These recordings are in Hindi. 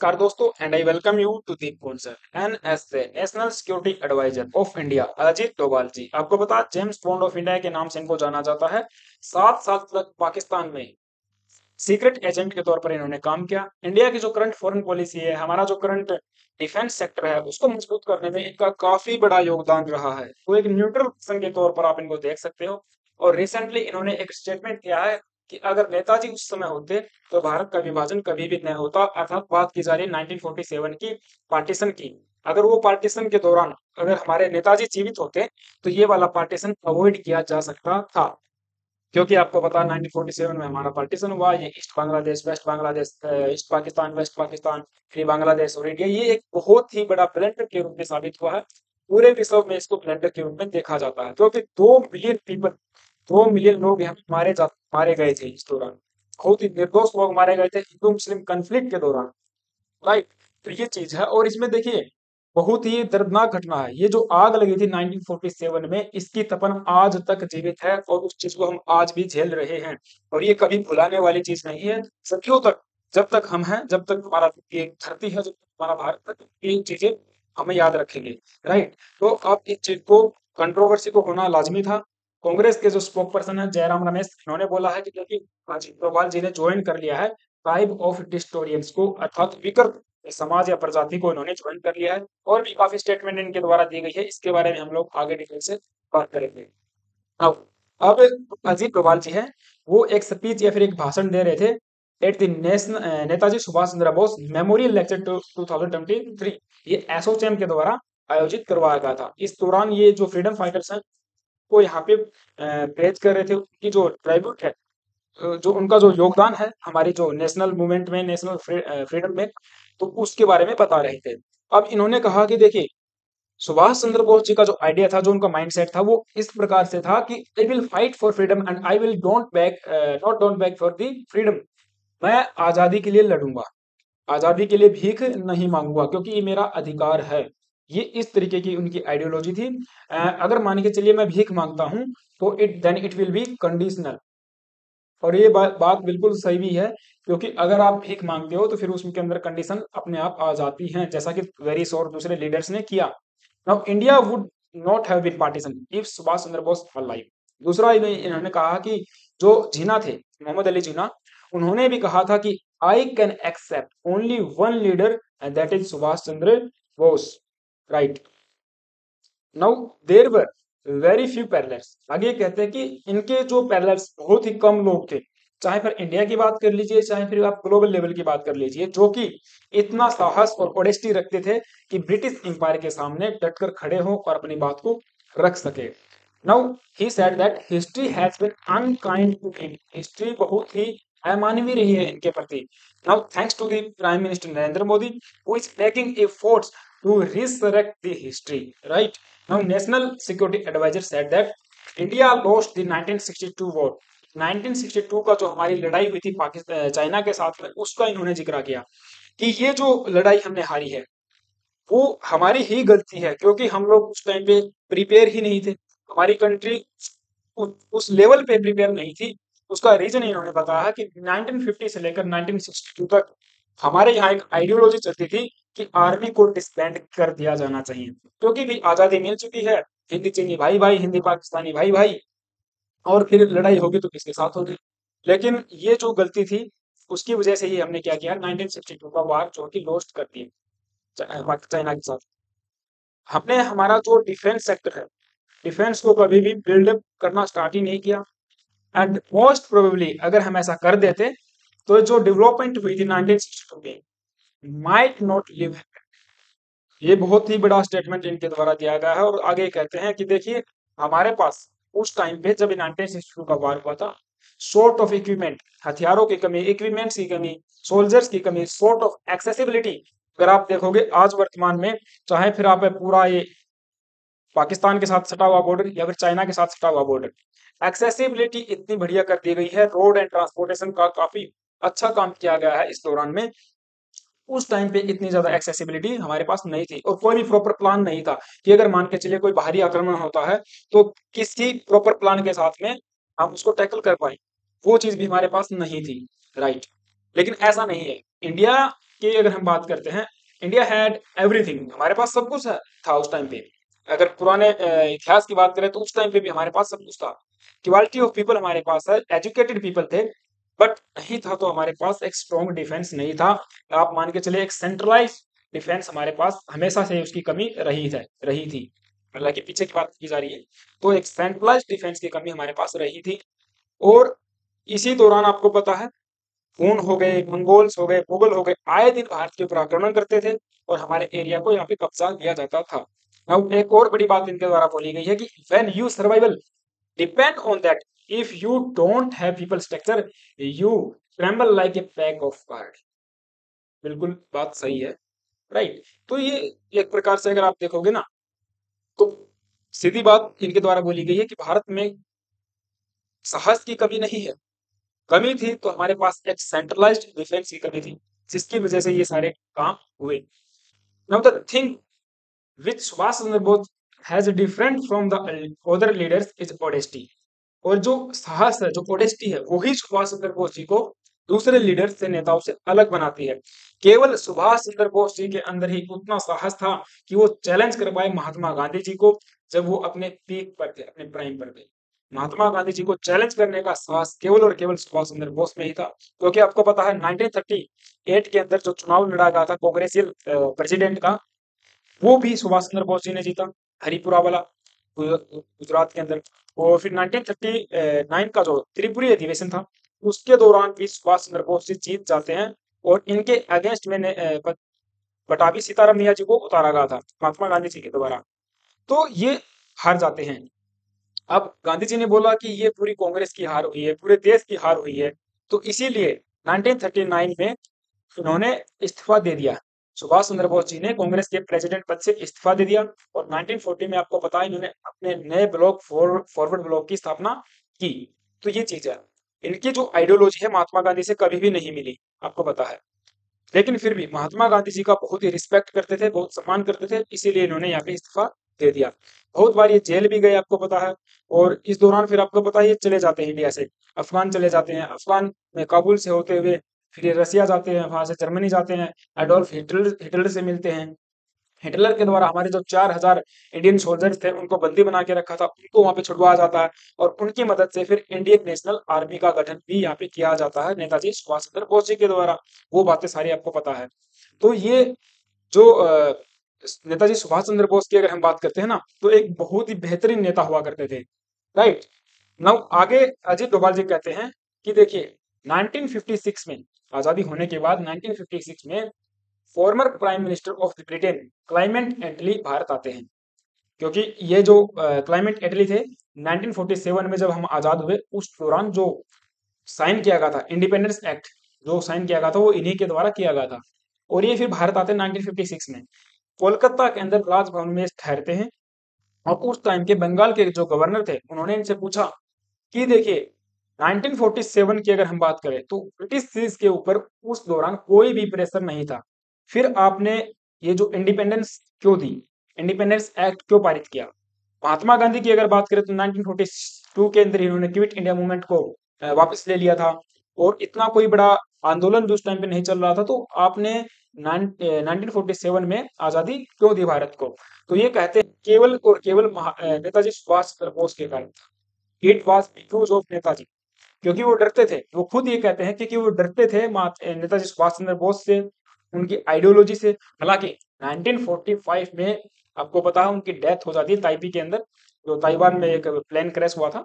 नमस्कार दोस्तों and I welcome you to deep counsel NSA national security adviser of India Ajit Doval ji. आपको पता जेम्स बॉन्ड ऑफ इंडिया के नाम से इनको जाना जाता है। 7 साल तक पाकिस्तान में सीक्रेट एजेंट के तौर पर इन्होंने काम किया। इंडिया की जो करंट फॉरेन पॉलिसी है, हमारा जो करंट डिफेंस सेक्टर है, उसको मजबूत करने में इनका काफी बड़ा योगदान रहा है। तो एक न्यूट्रल पर्सन के तौर पर आप इनको देख सकते हो। और रिसेंटली इन्होंने एक स्टेटमेंट किया है कि अगर नेताजी उस समय होते तो भारत का विभाजन कभी भी नहीं होता। अर्थात बात की जा रही है 1947 की पार्टीशन की। अगर वो पार्टीशन के दौरान अगर हमारे नेताजी जीवित होते तो ये वाला पार्टीशन अवॉइड किया जा सकता था। क्योंकि आपको पता है 1947 में हमारा पार्टीशन हुआ। ये east Bangladesh, west Bangladesh, east Pakistan, west Pakistan, फिर बांग्लादेश और इंडिया, ये एक बहुत ही बड़ा ब्लेंडर के रूप में साबित हुआ है। पूरे विश्व में इसको ब्लेंडर के रूप में देखा जाता है, क्योंकि 2 मिलियन पीपल, 2 मिलियन लोग यहाँ पे मारे गए थे इस दौरान। बहुत ही निर्दोष लोग मारे गए थे हिंदू मुस्लिम कन्फ्लिक्ट के दौरान। राइट। तो ये चीज है। और इसमें देखिए बहुत ही दर्दनाक घटना है। ये जो आग लगी थी 1947 में, इसकी तपन आज तक जीवित है और उस चीज को हम आज भी झेल रहे हैं। और ये कभी भुलाने वाली चीज नहीं है। सदियों तक जब तक हम हैं, जब तक हमारा ये धरती है, जब तक हमारा भारत है, ये चीजें हमें याद रखेंगे। राइट। तो अब इस चीज को, कंट्रोवर्सी को होना लाजमी था। कांग्रेस के जो स्पोक पर्सन है जयराम रमेश, इन्होंने बोला है कि क्योंकि अजीत डोभाल जी ने ज्वाइन कर लिया है ट्राइब ऑफ डिस्टोरियंस को, अर्थात विकृत समाज या प्रजाति को इन्होंने ज्वाइन कर लिया है। और भी काफी स्टेटमेंट इनके द्वारा दी गई है, इसके बारे में हम लोग आगे डिटेल से बात करेंगे। अब अजीत डोभाल जी हैं, वो एक स्पीच या फिर एक भाषण दे रहे थे at the national Netaji Subhash Chandra Bose memorial lecture 2023। ये एसोचैम के द्वारा आयोजित करवाया गया था। इस दौरान ये जो फ्रीडम फाइटर्स हैं वो यहाँ पे प्रेज कर रहे थे, उनकी जो ट्राइब्यूट है, जो उनका जो योगदान है हमारी जो नेशनल मूवमेंट में, नेशनल फ्रीडम में, तो उसके बारे में बता रहे थे। अब इन्होंने कहा कि देखिए सुभाष चंद्र बोस जी का जो आइडिया था, जो उनका माइंडसेट था, वो इस प्रकार से था कि I will fight for freedom and I will don't back for the freedom. मैं आजादी के लिए लड़ूंगा, आजादी के लिए भीख नहीं मांगूंगा, क्योंकि ये मेरा अधिकार है। ये इस तरीके की उनकी आइडियोलॉजी थी। अगर मान के चलिए मैं भीख मांगता हूं तो इट विल बी कंडीशनल। और ये बात बिल्कुल सही भी है, क्योंकि अगर आप भीख मांगते हो तो फिर उसके अंदर कंडीशन अपने आप आ जाती हैं, जैसा कि वेरिस और दूसरे लीडर्स ने किया। Now India would not have been partition if Subhash Chandra Bose alive. दूसरा इन्होंने कहा कि जो जिन्ना थे, मोहम्मद अली जिन्ना, उन्होंने भी कहा था कि I can accept only one leader and that is Subhash Chandra Bose. Right. Now there were very few parallels. आगे कहते हैं कि इनके जो पैरेलल्स बहुत ही कम लोग थे, चाहे फिर इंडिया की बात कर लीजिए, चाहे फिर आप ग्लोबल लेवल की बात कर लीजिए, जो कि इतना साहस और ऑनेस्टी रखते थे कि ब्रिटिश एम्पायर के सामने डटकर खड़े हो और अपनी बात को रख सके। Now he said that history has been unkind to him. History बहुत ही अमानवीय रही है इनके प्रति। Now thanks to the prime minister Narendra Modi who is making efforts to resurrect the history. Right. Now national security advisor said that India lost the 1962 war. 1962 का जो हमारी लड़ाई हुई थी पाकिस्तान चाइना के साथ में, उसका इन्होंने जिक्र किया कि ये जो लड़ाई हमने हारी है वो हमारी ही गलती है, क्योंकि हम लोग उस टाइम पे प्रिपेयर ही नहीं थे। हमारी कंट्री उस लेवल पे प्रिपेयर नहीं थी। उसका रीजन इन्होंने बताया कि 1950 से लेकर 1962 तक हमारे यहाँ एक आइडियोलॉजी चलती थी कि आर्मी को डिसबैंड कर दिया जाना चाहिए, क्योंकि भी आजादी मिल चुकी है। हिंदी चीनी भाई भाई, हिंदी पाकिस्तानी भाई भाई, और फिर लड़ाई होगी तो किसके साथ होगी। लेकिन ये जो गलती थी उसकी वजह से ही हमने क्या किया, 1962 का वार जो कि लॉस्ट कर दिया चाइना के साथ। हमने हमारा जो डिफेंस सेक्टर है, डिफेंस को कभी भी बिल्डअप करना स्टार्ट ही नहीं किया। एंड मोस्ट प्रोबेबली अगर हम ऐसा कर देते तो जो डेवलपमेंट हुई थी 1962 में माइट नॉट लिव। ये बहुत ही बड़ा स्टेटमेंट इनके द्वारा दिया गया है। और आगे कहते हैं कि देखिए हमारे पास उस टाइम पे जब 1962 का वार हुआ था, शॉर्ट ऑफ इक्विपमेंट, हथियारों की कमी, इक्विपमेंट्स की कमी, सोल्जर्स की कमी, शॉर्ट ऑफ एक्सेसिबिलिटी। अगर आप देखोगे आज वर्तमान में, चाहे फिर आप पूरा ये पाकिस्तान के साथ सटा हुआ बॉर्डर या फिर चाइना के साथ सटा हुआ बॉर्डर, एक्सेसिबिलिटी इतनी बढ़िया कर दी गई है। रोड एंड ट्रांसपोर्टेशन का काफी अच्छा काम किया गया है इस दौरान में। उस टाइम पे इतनी ज्यादा एक्सेसिबिलिटी हमारे पास नहीं थी और कोई भी प्रॉपर प्लान नहीं था कि अगर मान के चलिए कोई बाहरी आक्रमण होता है तो किसी प्रॉपर प्लान के साथ में हम उसको टैकल कर पाए। वो चीज भी हमारे पास नहीं थी। राइट। लेकिन ऐसा नहीं है। इंडिया की अगर हम बात करते हैं, इंडिया हैड एवरीथिंग, हमारे पास सब कुछ था उस टाइम पे। अगर पुराने इतिहास की बात करें तो उस टाइम पे भी हमारे पास सब कुछ था। क्वालिटी ऑफ पीपल हमारे पास है, एजुकेटेड पीपल थे, बट नहीं था तो हमारे पास एक स्ट्रॉन्ग डिफेंस नहीं था। आप मान के चलिए एक सेंट्रलाइज डिफेंस हमारे पास हमेशा से उसकी कमी रही थी। हालांकि पीछे की बात की जा रही है, तो एक सेंट्रलाइज डिफेंस की कमी हमारे पास रही थी। और इसी दौरान आपको पता है, खून हो गए, मंगोल्स हो गए, मुगल हो गए, आए दिन भारत के ऊपर आक्रमण करते थे और हमारे एरिया को यहाँ पे कब्जा लिया जाता था। अब एक और बड़ी बात इनके द्वारा बोली गई है कि when you survival depend on that, if you don't have people structure you tremble like a pack of card. बिल्कुल बात सही है, राइट। तो ये एक प्रकार से अगर आप देखोगे ना, तो सीधी बात इनके द्वारा बोली गई है कि भारत में साहस की कमी नहीं है। कमी थी तो हमारे पास एक सेंट्रलाइज्ड डिफेंस की कमी थी, जिसकी वजह से ये सारे काम हुए। Now the thing which Subhash Chandra Bose has different from the other leaders is honesty। और जो साहस है, जो ऑनेस्टी है, वही सुभाष चंद्र बोस जी को दूसरे लीडर से, नेताओं से अलग बनाती है। केवल सुभाष चंद्र बोस जी के अंदर ही उतना साहस था कि वो चैलेंज कर पाए महात्मा गांधी जी को, जब वो अपने पीक पर थे, अपने प्राइम पर थे। महात्मा गांधी जी को चैलेंज करने का साहस केवल और केवल सुभाष चंद्र बोस में ही था। क्योंकि आपको पता है 1938 के अंदर जो चुनाव लड़ा गया था कांग्रेसियल प्रेसिडेंट का, वो भी सुभाष चंद्र बोस जी ने जीता, हरिपुरा वाला, गुजरात के अंदर। और फिर 1939 का जो त्रिपुरी अधिवेशन था, उसके दौरान भी सुभाष चंद्र बोस जी जीत जाते हैं। और इनके अगेंस्ट में पटाभी सीताराम मियाँ जी को उतारा गया था महात्मा गांधी जी के द्वारा। तो ये हार जाते हैं। अब गांधी जी ने बोला कि ये पूरी कांग्रेस की हार हुई है, पूरे देश की हार हुई है। तो इसीलिए 1939 में इन्होंने इस्तीफा दे दिया। सुभाष चंद्र बोस जी ने कांग्रेस के प्रेसिडेंट पद से इस्तीफा दे दिया। और 1940 में आपको पता है, इन्होंने अपने नए ब्लॉक फॉरवर्ड ब्लॉक की स्थापना की। तो ये चीज है, इनकी जो आइडियोलॉजी है महात्मा गांधी से कभी भी नहीं मिली, आपको पता है। लेकिन फिर भी महात्मा गांधी जी का बहुत ही रिस्पेक्ट करते थे, बहुत सम्मान करते थे, इसीलिए इन्होंने यहाँ पे इस्तीफा दे दिया। बहुत बार ये जेल भी गए, आपको पता है। और इस दौरान फिर आपको पता है ये चले जाते हैं इंडिया से, अफगान चले जाते हैं। अफगान में काबुल से होते हुए फिर ये रसिया जाते हैं, वहां से जर्मनी जाते हैं, एडोल्फ हिटलर हिटलर से मिलते हैं। हिटलर के द्वारा हमारे जो 4000 इंडियन सोल्जर्स थे उनको बंदी बना के रखा था, उनको वहां पे छुड़वाया जाता है। और उनकी मदद से फिर इंडियन नेशनल आर्मी का गठन भी यहाँ पे किया जाता है नेताजी सुभाष चंद्र बोस जी के द्वारा। वो बातें सारी आपको पता है। तो ये जो नेताजी सुभाष चंद्र बोस की अगर हम बात करते हैं ना, तो एक बहुत ही बेहतरीन नेता हुआ करते थे, राइट। नाउ आगे अजीत डोभाल जी कहते हैं कि देखिए 1956 में, आजादी होने के बाद 1956 में former prime minister of Britain Clement Attlee Bharat आते हैं। क्योंकि ये जो क्लाइमेट एटली थे, 1947 में जब हम आजाद हुए उस दौरान जो साइन किया गया था इंडिपेंडेंस एक्ट, जो साइन किया गया था वो इन्हीं के द्वारा किया गया था। और ये फिर भारत आते हैं 1956 में, कोलकाता के अंदर राजभवन में ठहरते हैं। और उस टाइम के बंगाल के जो गवर्नर थे, उन्होंने इनसे पूछा कि देखिए 1947 की अगर हम बात करें तो ब्रिटिश के ऊपर उस दौरान कोई भी प्रेशर नहीं था, फिर आपने ये जो इंडिपेंडेंस क्यों दी, इंडिपेंडेंस एक्ट क्यों पारित किया। महात्मा गांधी की अगर बात करें तो 1942 के अंदर इन्होंने क्विट इंडिया मूवमेंट को वापस ले लिया था। और इतना कोई बड़ा आंदोलन भी उस टाइम पे नहीं चल रहा था, तो आपने 1947 में आजादी क्यों दी भारत को। तो ये कहते हैं केवल और केवल नेताजी सुभाष चंद्र बोस के कारण। It was because of Netaji, क्योंकि वो डरते थे। वो खुद ये कहते हैं कि वो डरते थे नेताजी सुभाष चंद्र बोस से, उनकी आइडियोलॉजी से। हालांकि 1945 में आपको पता है उनकी डेथ हो जाती है ताइपी के अंदर, जो ताइवान में एक प्लेन क्रैश हुआ था।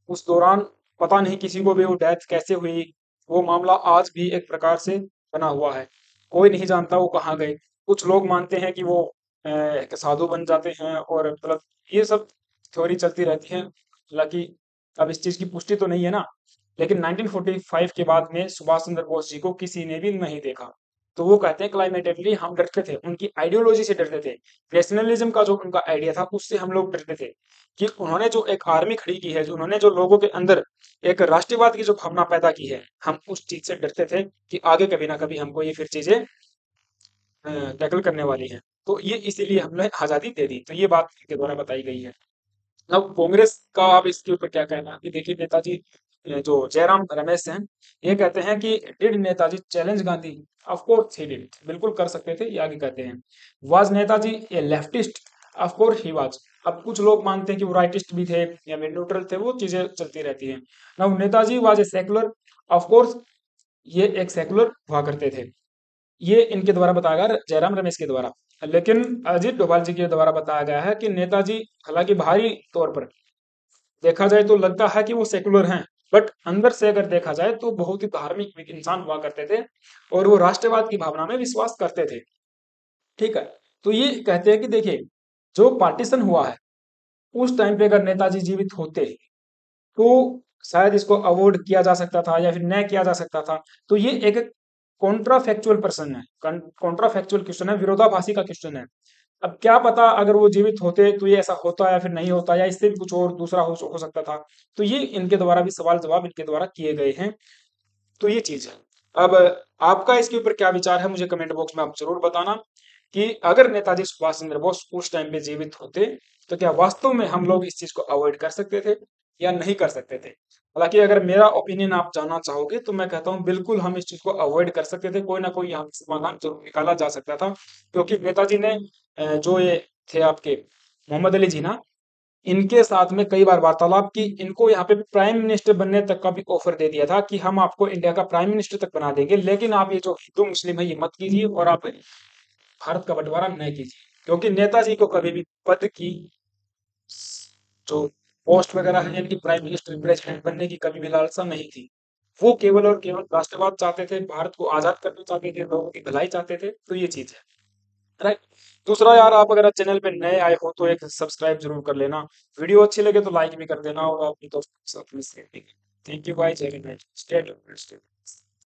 उस दौरान पता नहीं किसी को भी वो डेथ कैसे हुई, वो मामला आज भी एक प्रकार से बना हुआ है, कोई नहीं जानता वो कहाँ गए। कुछ लोग मानते हैं कि वो एक साधु बन जाते हैं, और मतलब ये सब थ्योरी चलती रहती है। हालांकि अब इस चीज की पुष्टि तो नहीं है ना। लेकिन 1945 के बाद में सुभाष चंद्र बोस जी को किसी ने भी नहीं देखा। तो वो कहते हैं क्लाइमेटेटली हम डरते थे, उनकी आइडियोलॉजी से डरते थे, नेशनलिज्म का जो उनका आइडिया था उससे हम लोग डरते थे। कि उन्होंने जो एक आर्मी खड़ी की है, जो उन्होंने जो लोगों के अंदर एक राष्ट्रवाद की जो भावना पैदा की है, हम उस चीज से डरते थे कि आगे कभी ना कभी हमको ये फिर चीजें टैकल करने वाली हैं। तो ये इसीलिए हमने आजादी दे दी। तो ये बात के द्वारा बताई गई है। अब कांग्रेस का आप इसके ऊपर क्या कहना है कि देखिए नेताजी जो जयराम रमेश हैं, ये कहते हैं कि did Netaji challenge Gandhi? Of course he did, बिल्कुल कर सकते थे। ये आगे कहते हैं, was Netaji A leftist? Of course he was. अब कुछ लोग मानते हैं कि वो राइटिस्ट भी थे या फिर न्यूट्रल थे, वो चीजें चलती रहती हैं। Now Netaji was a secular? Of course ये एक सेकुलर हुआ करते थे। ये इनके द्वारा बताया गया, जयराम रमेश के द्वारा। लेकिन अजीत डोभाल जी के द्वारा बताया गया है कि नेताजी, हालांकि बाहरी तौर पर देखा जाए तो लगता है कि वो सेकुलर हैं, बट अंदर से अगर देखा जाए तो बहुत ही धार्मिक इंसान हुआ करते थे और वो राष्ट्रवाद की भावना में विश्वास करते थे। ठीक है, तो ये कहते हैं कि देखिए, जो पार्टीशन हुआ है उस टाइम पे अगर नेताजी जीवित होते तो शायद इसको अवॉइड किया जा सकता था या फिर न किया जा सकता था। तो ये एक कॉन्ट्रा फैक्चुअल पर्सन है, कॉन्ट्रा फैक्चुअल क्वेश्चन है, विरोधाभासी का क्वेश्चन है। अब क्या पता अगर वो जीवित होते तो ये ऐसा होता या फिर नहीं होता, या इससे भी कुछ और दूसरा हो सकता था। तो ये इनके द्वारा भी सवाल जवाब इनके द्वारा किए गए हैं। तो ये चीज है। अब आपका इसके ऊपर क्या विचार है, मुझे कमेंट बॉक्स में आप जरूर बताना कि अगर नेताजी सुभाष चंद्र बोस उस टाइम पे जीवित होते तो क्या वास्तव में हम लोग इस चीज को अवॉइड कर सकते थे या नहीं कर सकते थे। हालांकि अगर मेरा ओपिनियन आप जानना चाहोगे तो मैं कहता हूँ बिल्कुल हम इस चीज को अवॉइड कर सकते थे, कोई ना कोई यहाँ से समाधान जरूर निकाला जा सकता था। क्योंकि नेताजी ने जो ये थे आपके मोहम्मद अली जिन्ना, इनके साथ में कई बार वार्तालाप की, इनको यहाँ पे प्राइम मिनिस्टर बनने तक का भी ऑफर दे दिया था कि हम आपको इंडिया का प्राइम मिनिस्टर तक बना देंगे, लेकिन आप ये जो हिंदू मुस्लिम है ये मत कीजिए और आप भारत का बंटवारा न कीजिए। क्योंकि नेताजी को कभी भी पद की जो पोस्ट वगैरह है, यानी कि प्राइम मिनिस्टर प्रेसिडेंट बनने की कभी भी लालसा नहीं थी। वो केवल और केवल राष्ट्रवाद चाहते थे, भारत को आजाद करना चाहते थे, लोगों की भलाई चाहते थे। तो ये चीज है, राइट। दूसरा यार, आप अगर चैनल पे नए आए हो तो एक सब्सक्राइब जरूर कर लेना, वीडियो अच्छी लगे तो लाइक भी कर देना और अपने दोस्तों के साथ में शेयर भी। थैंक यू, बाय, जय हिंद, स्टे